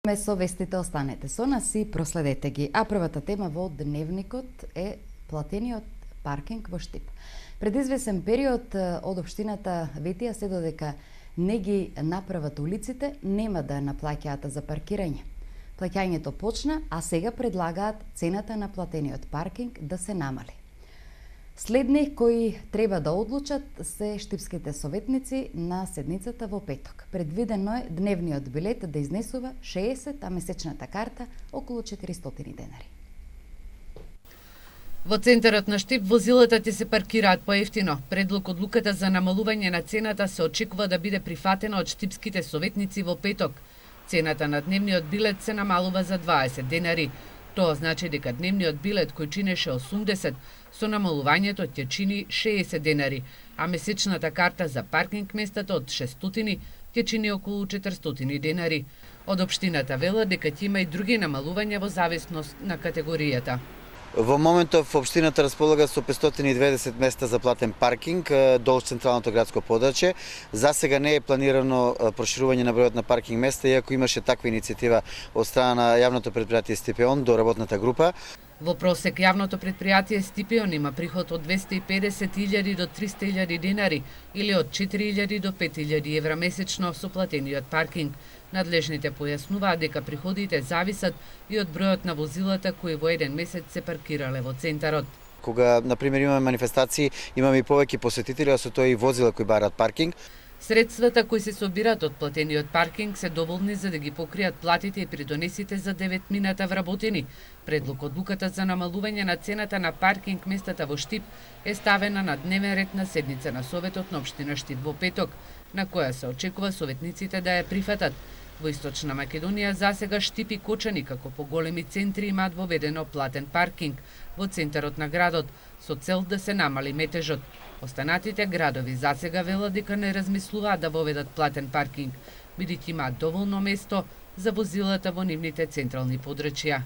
Со вестите останете со нас и проследете ги. А првата тема во дневникот е платениот паркинг во Штип. Пред извесен период од општината ветија се додека не ги направат улиците, нема да наплаќаат за паркирање. Плаќањето почна, а сега предлагаат цената на платениот паркинг да се намали. Следни кои треба да одлучат се штипските советници на седницата во петок. Предвидено е дневниот билет да изнесува 60, а месечната карта околу 400 денари. Во центарот на Штип возилата ќе се паркираат поевтино. Предлог одлуката за намалување на цената се очекува да биде прифатена од штипските советници во петок. Цената на дневниот билет се намалува за 20 денари. Тоа значи дека дневниот билет кој чинеше 80, со намалувањето ќе чини 60 денари, а месечната карта за паркинг местата од 600 ќе чини околу 400 денари. Од општината велат дека ќе има и други намалувања во зависност на категоријата. Во моментов општината располага со 520 места за платен паркинг долж централното градско подрачје. За сега не е планирано проширување на бројот на паркинг места, иако имаше таква иницијатива од страна на јавното претпријатие Стипеон до работната група. Во просек јавното претпријатие Стипеон има приход од 250.000 до 300.000 денари или од 4.000 до 5.000 евра месечно со платениот паркинг. Надлежните појаснуваат дека приходите зависат и од бројот на возилата кои во еден месец се паркирале во центарот. Кога, например, имаме манифестации, имаме и повеќе посетители, а со тоа и возила кои бараат паркинг. Средствата кои се собират од платениот паркинг се доволни за да ги покријат платите и придонесите за 9 мината вработени. Предлог одлуката за намалување на цената на паркинг местата во Штип е ставена на дневен ред на седница на Советот на општина Штип во петок, на која се очекува советниците да ја прифатат. Во Источна Македонија засега Штип и Кочани како поголеми центри имаат воведено платен паркинг во центарот на градот со цел да се намали метежот. Останатите градови засега велат дека не размислуваат да воведат платен паркинг, бидејќи имаат доволно место за возилата во нивните централни подрачја.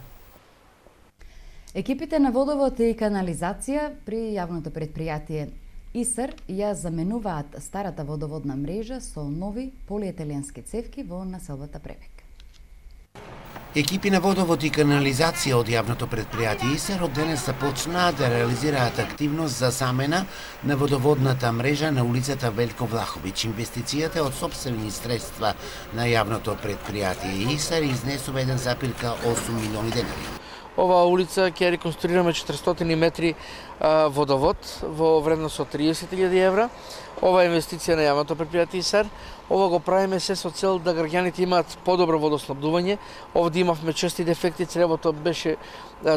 Екипите на водовод и канализација при јавното претпријатие ИСР ја заменуваат старата водоводна мрежа со нови полиетиленски цевки во населбата Пребек. Екипи на водовод и канализација од јавното претпријатие ИСР од денес започнаа да реализираат активност за замена на водоводната мрежа на улицата Велко Влаховиќ. Инвестицијата од сопствени средства на јавното претпријатие ИСР изнесува 1,8 милиони денари. Оваа улица ќе реконструираме 400 метри водовод во вредност од 30.000 евра. Ова е инвестиција на јавното претпријатие ИСР. Ова го правиме се со цел да граѓаните имаат подобро водоснабдување. Овде имавме чести дефекти, цревото беше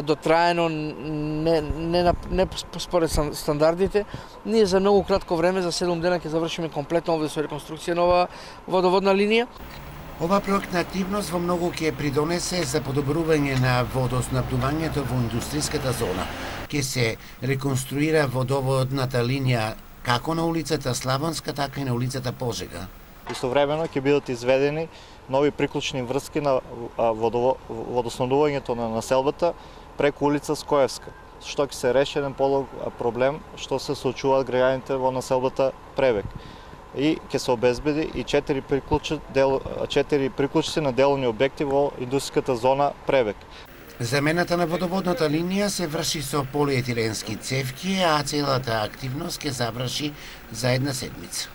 дотраено, не според стандардите. Ние за многу кратко време, за 7 дена, ќе завршиме комплетно овде со реконструкција на оваа водоводна линија. Ова проектна активност во многу ќе придонесе за подобрување на водоснабдувањето во индустријската зона. Ќе се реконструира водоводната линија како на улицата Славонска, така и на улицата Пожега. Истовремено ќе бидат изведени нови приклучни врски на водоснабдувањето на населбата преку улица Скоевска, што ќе се реши еден подолг проблем што се соочуваат граѓаните во населбата Пребек. И ќе се обезбеди и 4 приклучци на деловни објекти во индустријската зона Пребек. Замената на водоводната линија се врши со полиетиленски цевки, а целата активност ќе заврши за една седмица.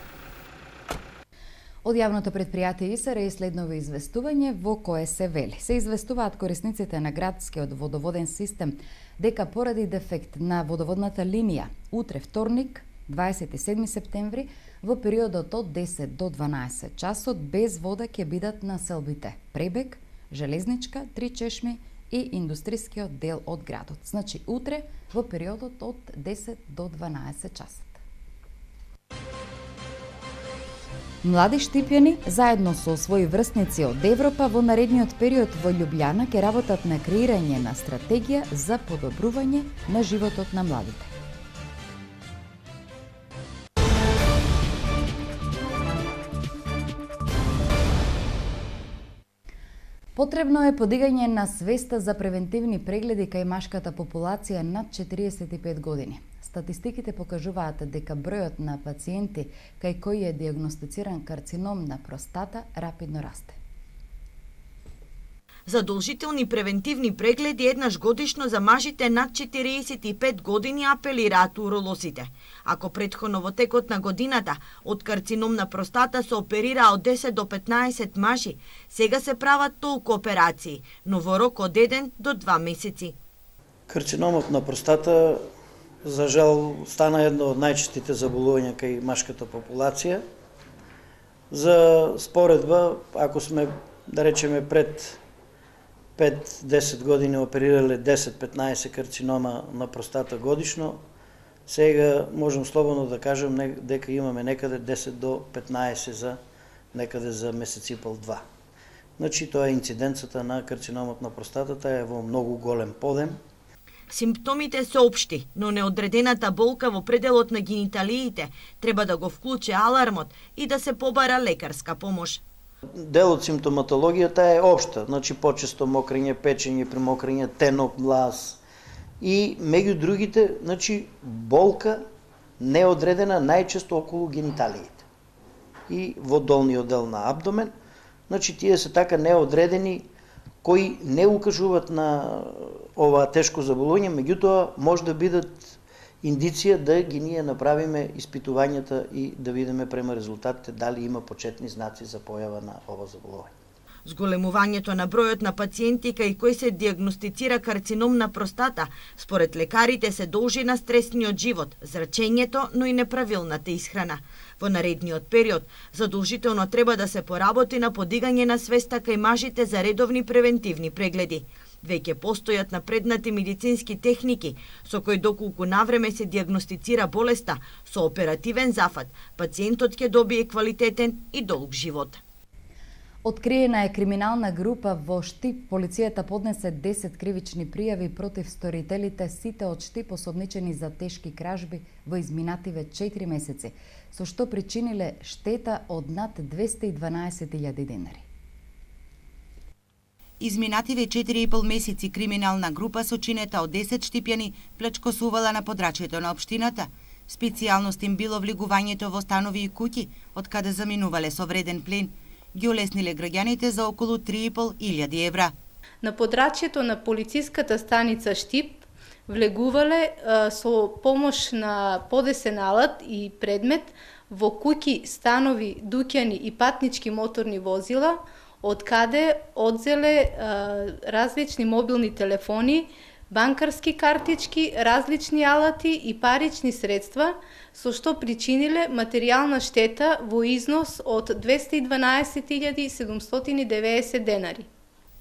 Од јавното претпријатие ИСР е следново известување во кое се вели. Се известуваат корисниците на градскиот водоводен систем дека поради дефект на водоводната линија утре вторник, 27 септември, во периодот од 10 до 12 часот без вода ќе бидат населбите Пребек, Железничка, Три чешми и индустријскиот дел од градот. Значи утре во периодот од 10 до 12 часот. Млади штипјани заедно со своји врсници од Европа во наредниот период во Љубљана ќе работат на креирање на стратегија за подобрување на животот на младите. Потребно е подигање на свеста за превентивни прегледи кај машката популација над 45 години. Статистиките покажуваат дека бројот на пациенти кај кои е диагностициран карцином на простата рапидно расте. Задолжителни превентивни прегледи еднаш годишно за мажите над 45 години, апелираат уролозите. Ако претходно во текот на годината од карцином на простата се оперира од 10 до 15 мажи, сега се прават толку операции, но во рок од 1 до 2 месеци. Карциномот на простата, за жал, стана едно од најчестите заболувања кај машката популација. За споредба, ако сме, да речеме, пред 5-10 години оперирале 10-15 карцинома на простата годишно, сега можам слободно да кажам дека имаме некаде 10 до 15 за некаде за месец и пол-два. Значи тоа е инциденцата на карциномот на простатата е во многу голем подем. Симптомите се општи, но неодредената болка во пределот на гениталиите треба да го вклучи алармот и да се побара лекарска помош. Дел од симптоматологијата е општа, значи почесто мокрење, печење, премокрење, тенок глас и меѓу другите, значи болка неодредена најчесто околу гениталиите и во долниот дел на абдомен. Значи тие се така неодредени кои не укажуваат на ова тешко заболување, меѓутоа може да бидат индиција да ги ние направиме испитувањата и да видиме према резултатите дали има почетни знаци за појава на ова заболување. Зголемувањето на бројот на пациенти кај кои се диагностицира карцином на простата, според лекарите се должи на стресниот живот, зрачењето, но и неправилната исхрана. Во наредниот период, задолжително треба да се поработи на подигање на свеста кај мажите за редовни превентивни прегледи. Веќе постојат напреднати медицински техники, со кои доколку навреме се диагностицира болеста, со оперативен зафат, пациентот ќе добие квалитетен и долг живот. Откриена е криминална група во Штип. Полицијата поднесе 10 кривични пријави против сторителите, сите од Штип осомничени за тешки кражби во изминативе 4 месеци, со што причиниле штета од над 212.000 денари. Изминативе 4,5 месеци криминална група сочинета од 10 штипјани плячкосувала на подрачјето на општината. Специјалност им било влегувањето во станови и куќи, од каде заминувале со вреден плен. Ги олесниле граѓаните за околу 3.500 евра. На подрачјето на полициската станица Штип влегувале со помош на подесен алат и предмет во куќи, станови, дуќани и патнички моторни возила, од каде одзеле различни мобилни телефони, банкарски картички, различни алати и парични средства, со што причиниле материјална штета во износ од 212.790 денари.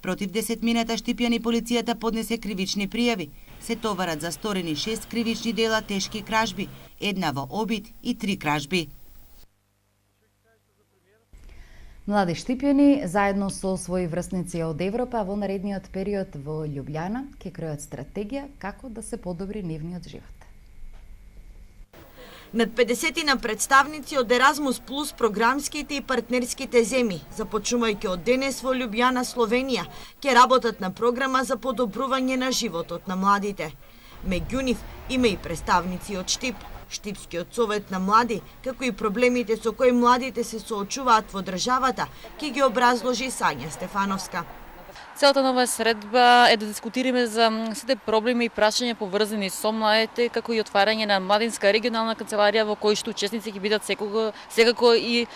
Против 10 штипјани полицијата поднесе кривични пријави. Се товарат за сторени 6 кривични дела тешки кражби, една во обид и 3 кражби. Млади штипјани, заедно со своји врсници од Европа, во наредниот период во Љубљана ќе креат стратегија како да се подобри нивниот живот. Над 50 на представници од Еразмус Плюс програмските и партнерските земји, започнувајќи од денес во Љубљана, Словенија, ќе работат на програма за подобрување на животот на младите. Меѓу нив има и представници од Штип, Штипскиот совет на млади, како и проблемите со кои младите се соочуваат во државата, ќе ги образложи Сања Стефановска. Целата на оваа средба е да дискутираме за сите проблеми и прашања поврзани со младите, како и отварање на младинска регионална канцеларија во кој што учесници ќе бидат секако и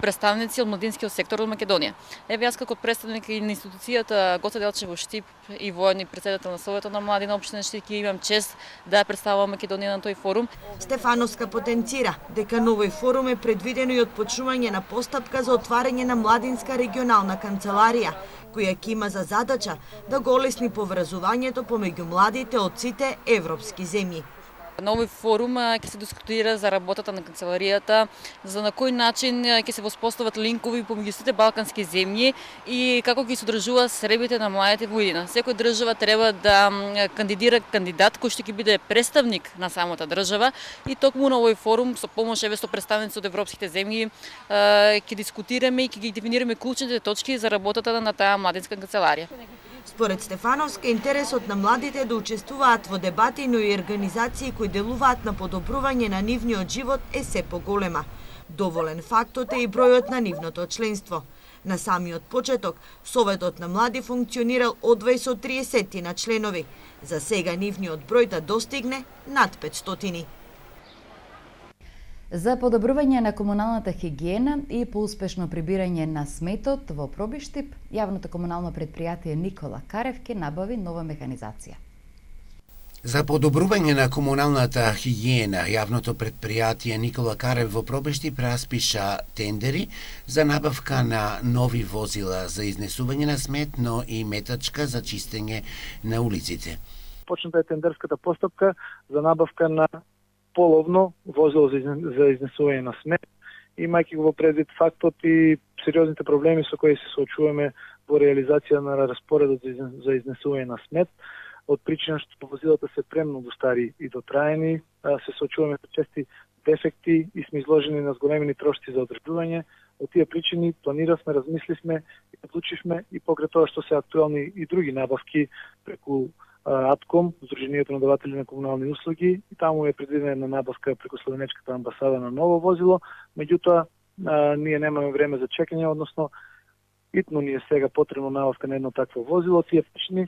представници од младинскиот сектор од Македонија. Еве јас како представник на институцијата Гоце Делчев во Штип и воени претседател на Советот на млади на општина Штип ќе имам чест да представувам Македонија на тој форум. Стефановска потенцира дека на овој форум е предвидено и отпочнување на постапка за отварање на младинска регионална канцеларија, која ќе има за задача да го олесни поврзувањето помеѓу младите од сите европски земји. На овој форум ќе се дискутира за работата на канцеларијата, за на кој начин ќе се воспостават линкови помеѓу сите балкански земји и како ќе содржува сребите на младите во едина. Секоја држава треба да кандидира кандидат кој што ќе биде представник на самата држава и токму на овој форум со помош со представници од европските земји ќе дискутираме и ќе ги дефинираме клучните точки за работата на таа младинска канцеларија. Според Стефановска, интересот на младите да учествуваат во дебати, но и организации кои делуваат на подобрување на нивниот живот е се поголема. Доволен фактот е и бројот на нивното членство. На самиот почеток, Советот на млади функционирал одвај со 30 на членови. За сега нивниот број да достигне над 500. За подобрување на комуналната хигиена и поуспешно прибирање на сметот во Пробиштип, јавното комунално предпријатие Никола Карев ке набави нова механизација. За подобрување на комуналната хигиена, јавното предпријатие Никола Карев во Пробиштип распиша тендери за набавка на нови возила за изнесување на смет, но и метачка за чистење на улиците. Почната е тендерската постапка за набавка на половно возило за изнесување на смет, имајќи го во предвид фактот и сериозните проблеми со кои се соочуваме во реализација на распоредот за изнесување на смет, од причина што возилата се премногу стари и дотраени, се соочуваме со чести дефекти и сме изложени на зголемени трошци за одржување. Од тие причини планиравме, размисливме и одлучивме и покрај тоа што се актуелни и други набавки преку АТКОМ, Сдруженијето на даватели на комунални услуги, и таму е предвидена една набавка преку Словенечката амбасада на ново возило, меѓутоа ние немаме време за чекање, односно итно ни е сега потребно набавка на едно такво возило. Тие причини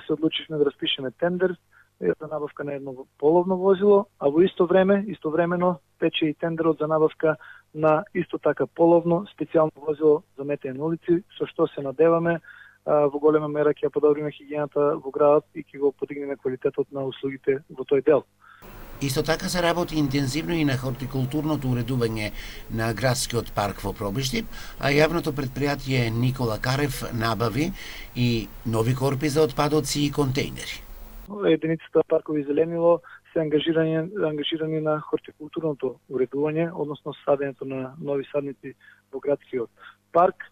се одлучивме да распишеме тендер за набавка на едно половно возило, а во истовремено тече и тендерот за набавка на исто така половно специјално возило за метење на улици, со што се надеваме во голема мера ќе подобриме хигиената во градот и ќе го подигнеме квалитетот на услугите во тој дел. Исто така се работи интензивно и на хортикултурното уредување на градскиот парк во Пробиштип, а јавното предпријатие Никола Карев набави и нови корпи за отпадоци и контейнери. Единицата паркови зеленило се ангажирани на хортикултурното уредување, односно садењето на нови садници во градскиот парк.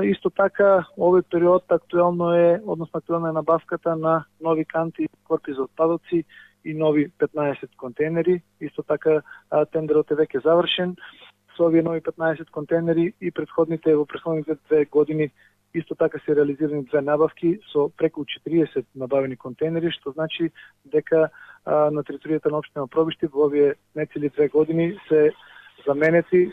Исто така, овој период актуелна е набавката на нови канти корпи за отпадоци и нови 15 контейнери. Исто така, тендерот е веќе завршен со овие нови 15 контейнери и во претходните 2 години исто така се реализирани 2 набавки со преку 40 набавени контейнери, што значи дека на територијата на општина Пробиштип во овие нецели 2 години се заменети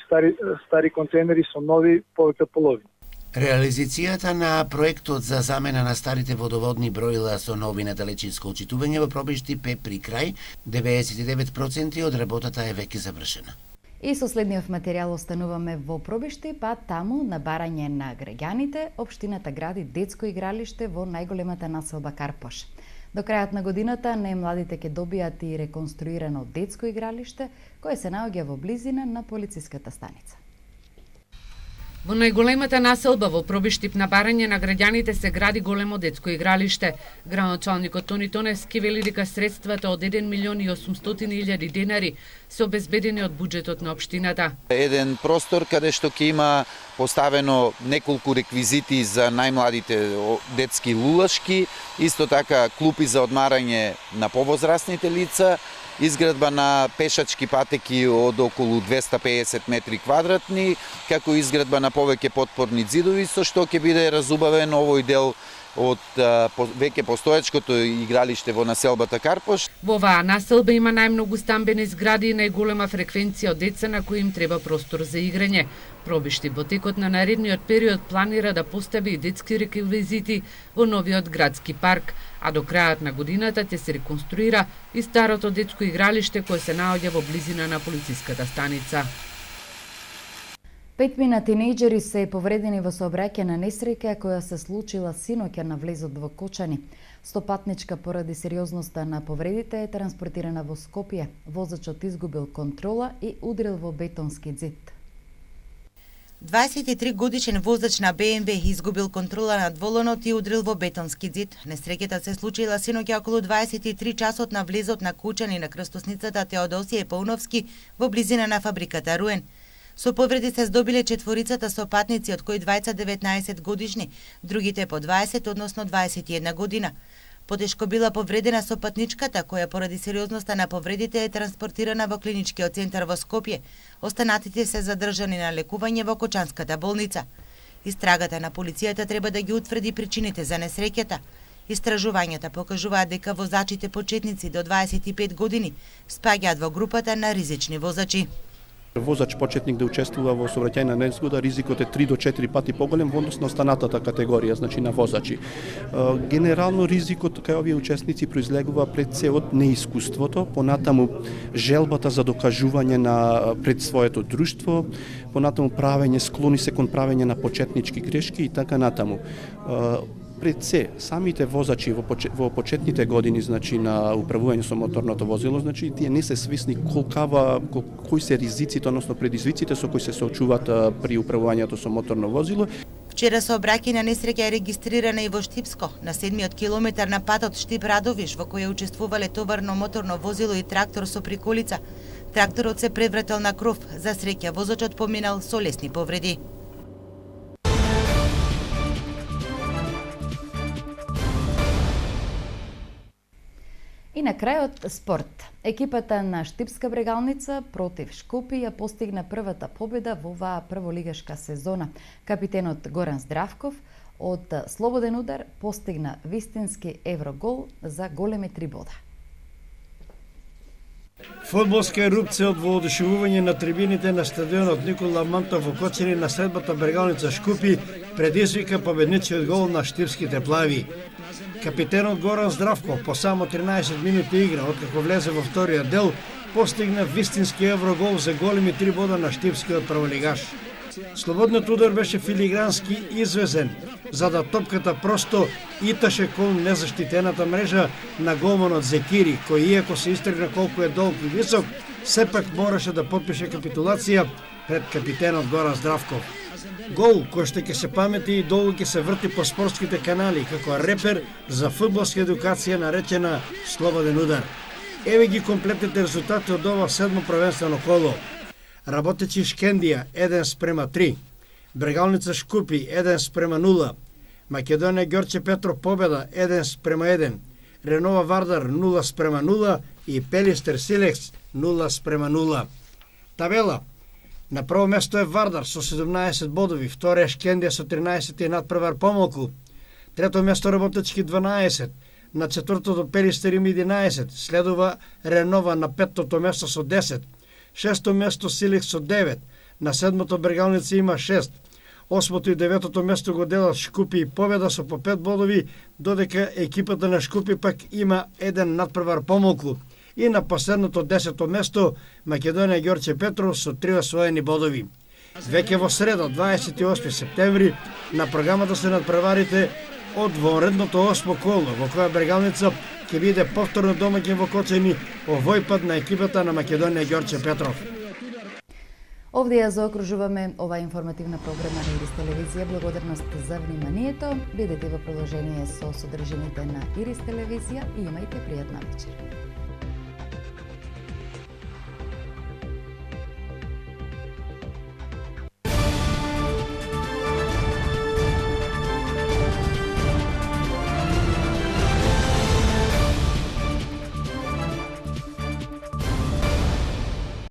стари контейнери со нови повеќе половини. Реализацијата на проектот за замена на старите водоводни броила со нови надалечинско очитување во Пробиштип е при крај, 99% од работата е веќе завршена. И со следниот материјал остануваме во Пробиштип, а таму на барање на граѓаните, општината гради детско игралиште во најголемата населба Карпош. До крајот на годината најмладите ќе добијат и реконструирано детско игралиште, кое се наоѓа во близина на полициската станица. Во најголемата населба во Пробиштип на барање на граѓаните се гради големо детско игралиште. Градоначалникот Тони Тоневски вели дека средствата од 1.800.000 денари се обезбедени од буџетот на општината. Еден простор каде што ќе има поставено неколку реквизити за најмладите детски лулашки, исто така клупи за одмарање на повозрасните лица, изградба на пешачки патеки од околу 250 метри квадратни, како изградба на повеќе потпорни ѕидови, со што ќе биде разубавен овој дел од веќе постоечкото игралиште во населбата Карпош. Во оваа населба има најмногу стамбени згради и најголема фреквенција од деца на кои им треба простор за играње. Пробиштип во текот на наредниот период планира да постави и детски реквизити во новиот градски парк, а до крајот на годината ќе се реконструира и старото детско игралиште кое се наоѓа во близина на полициската станица. 5 тинејџери се повредени во сообраќајна несреќа која се случила синоќа на влезот во Кочани. Стопатничка поради сериозноста на повредите е транспортирана во Скопје. Возачот изгубил контрола и удрил во бетонски ѕид. 23 годишен возач на БМВ изгубил контрола над волонот и удрил во бетонски ѕид. Несреќата се случила синоќа околу 23 часот на влезот на Кочани на крстосницата Теодосије Пауновски во близина на фабриката Руен. Со повреди се здобиле четворицата сопатници, од кои двајца 19 годишни, другите по 20, односно 21 година. Потешко била повредена сопатничката, која поради сериозноста на повредите е транспортирана во клиничкиот центар во Скопје. Останатите се задржани на лекување во Кочанската болница. Истрагата на полицијата треба да ги утврди причините за несреќата. Истражувањата покажуваат дека возачите почетници до 25 години спаѓаат во групата на ризични возачи. Возач почетник да учествува во сообраќајна незгода, ризикот е 3 до 4 пати поголем во однос на останатата категорија, значи на возачи. Генерално ризикот кај овие учесници произлегува пред се од неискуството, понатаму желбата за докажување на пред своето друштво, понатаму правење, склони се кон правење на почетнички грешки и така натаму. Пред се, самите возачи во почетните години, значи на управување со моторното возило, значи тие не се свесни кои се ризиците, односно предизвиците со кои се соочуваат при управувањето со моторно возило. Вчера сообраќајна несреќа е регистрирана и во Штипско, на 7-миот километар на патот Штип-Радовиш, во која учествувале товарно моторно возило и трактор со приколица. Тракторот се превратил на кров, за среќа возачот поминал со лесни повреди. И на крајот спорт. Екипата на Штипска Брегалница против Шкопје ја постигна првата победа во оваа прволигашка сезона. Капитенот Горан Здравков од слободен удар постигна вистински еврогол за големи 3 бода. Фудбалска ерупција од воодушевување на трибините на стадионот Никола Мантов во Кочани на средбата Брегалница Шкупи предизвика победничиот гол на штипските плави. Капитенот Горан Здравков по само 13 минути игра, откако влезе во вториот дел, постигна вистински еврогол за големи 3 бода на штипскиот прволигаш. Слободниот удар беше филигрански извезен, за да топката просто иташе кон незаштитената мрежа на голманот Зекири, кој иако се истргна колку е долг и висок, сепак мораше да подпише капитулација пред капитенот Горан Здравков. Гол кој што ќе се памети и долго ќе се врти по спортските канали како репер за фудбалска едукација наречена слободен удар. Еве ги комплетните резултати од ова 7-мо првенствено коло. Работечи Шкендија 1:3, Брегалница Шкупи 1:0, Македонија Ѓорче Петров победа 1:1, Ренова Вардар 0:0 и Пелистер Силекс 0:0. Табела. На прво место е Вардар со 17 бодови, втора е Шкендија со 13 и надпревар помалку. Трето место Работечки 12, на четвртото Пелистер има 11, следува Ренова на петтото место со 10. Шесто место Силекс со 9, на седмото Брегалница има 6. Осмото и деветото место го делат Шкупи и Победа со по 5 бодови, додека екипата на Шкупи пак има еден надпревар помалку. И на последното 10-то место Македонија Ѓорче Петров со 3 освоени бодови. Веќе во среда, 28 септември, на програмата се надпреварите од вонредното 8 коло, во која Брегалница ќе биде повторно домаќин во Кочани, овој пат на екипата на Македонија Ѓорче Петров. Овде ја заокружуваме ова информативна програма на Ирис телевизија. Благодарност за вниманието. Бидете во продолжение со содржините на Ирис телевизија и имајте пријатна вечер.